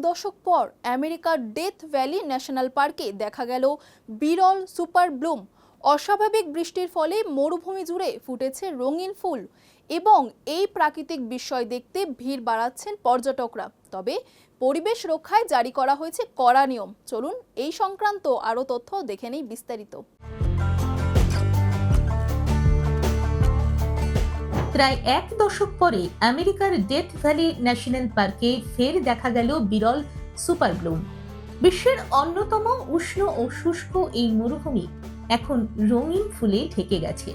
দশক পর আমেরিকার ডেথ ভ্যালি ন্যাশনাল পার্কে দেখা গেল বিরল সুপার ব্লুম। অস্বাভাবিক বৃষ্টির ফলে মরুভূমি জুড়ে ফুটেছে রঙিন ফুল এবং এই প্রাকৃতিক বিস্ময় দেখতে ভিড় বাড়াচ্ছেন পর্যটকরা। তবে পরিবেশ রক্ষায় জারি করা হয়েছে কড়া নিয়ম। চলুন এই সংক্রান্ত আরও তথ্য দেখে নেই বিস্তারিত। প্রায় এক দশক পরে আমেরিকার ডেথ ভ্যালি ন্যাশনাল পার্কে ফের দেখা গেল বিরল সুপার ব্লুম। বিশ্বের অন্যতম উষ্ণ ও শুষ্ক এই মরুভূমি এখন রঙিন ফুলে ঢেকে গেছে।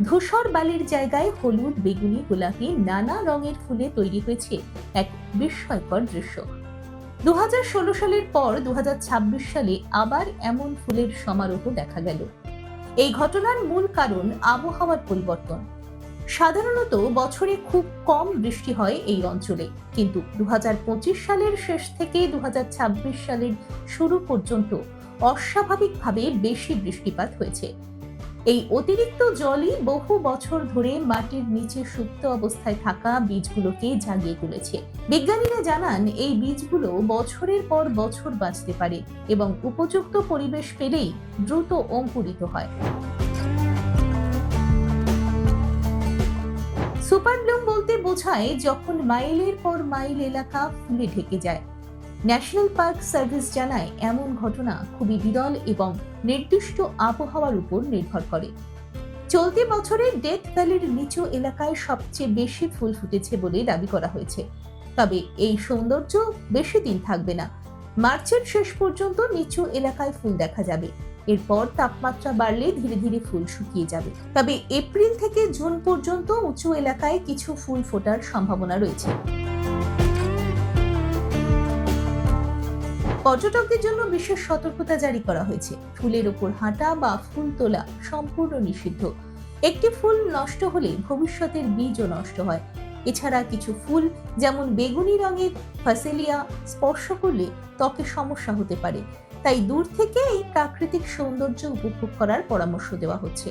ধূসর বালির জায়গায় হলুদ, বেগুনি, গোলাপি নানা রঙের ফুলে তৈরি হয়েছে এক বিস্ময়কর দৃশ্য। 2016 সালের পর 2026 সালে আবার এমন ফুলের সমারোহ দেখা গেল। এই ঘটনার মূল কারণ আবহাওয়ার পরিবর্তন। সাধারণত বছরে খুব কম বৃষ্টি হয় এই অঞ্চলে, কিন্তু 2025 সালের শেষ থেকে 2026 সালের শুরু পর্যন্ত অস্বাভাবিকভাবে বেশি বৃষ্টিপাত হয়েছে। এই অতিরিক্ত জলই বহু বছর ধরে মাটির নিচে সুপ্ত অবস্থায় থাকা বীজগুলোকে জাগিয়ে তুলেছে। বিজ্ঞানীরা জানান, এই বীজগুলো বছরের পর বছর বাঁচতে পারে এবং উপযুক্ত পরিবেশ পেলেই দ্রুত অঙ্কুরিত হয়। সুপার ব্লুম বলতে বোঝায় যখন মাইলের পর মাইল এলাকা ফুলে ঢেকে যায়। ন্যাশনাল পার্ক সার্ভিস জানায়, এমন ঘটনা খুবই বিরল এবং নির্দিষ্ট আবহাওয়ার উপর নির্ভর করে। চলতি বছরে ডেথ ভ্যালির নিচু এলাকায় সবচেয়ে বেশি ফুল ফুটেছে বলে দাবি করা হয়েছে। তবে এই সৌন্দর্য বেশি দিন থাকবে না। মার্চের শেষ পর্যন্ত নিচু এলাকায় ফুল দেখা যাবে। এরপর তাপমাত্রা বাড়লে ধীরে ধীরে ফুল শুকিয়ে যাবে। তবে এপ্রিল থেকে জুন পর্যন্ত উঁচু এলাকায় কিছু ফুল ফোটার সম্ভাবনা রয়েছে। পর্যটকদের জন্য বিশেষ সতর্কতা জারি করা হয়েছে। ফুলের উপর হাঁটা বা ফুল তোলা সম্পূর্ণ নিষিদ্ধ। একটি ফুল নষ্ট হলে ভবিষ্যতের বীজও নষ্ট হয়। এছাড়া কিছু ফুল যেমন বেগুনি রঙের ফাসেলিয়া স্পর্শ করলে ত্বকে সমস্যা হতে পারে। তাই দূর থেকে এই প্রাকৃতিক সৌন্দর্য উপভোগ করার পরামর্শ দেওয়া হচ্ছে।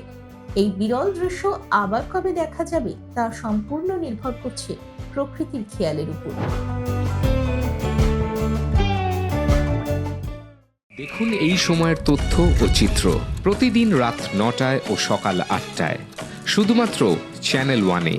এই বিরল দৃশ্য আবার কবে দেখা যাবে তা সম্পূর্ণ নির্ভর করছে প্রকৃতির খেয়ালের উপর। দেখুন এই সময়ের তথ্য ও চিত্র প্রতিদিন রাত 9টায় ও সকাল 8টায় শুধুমাত্র চ্যানেল 1-এ।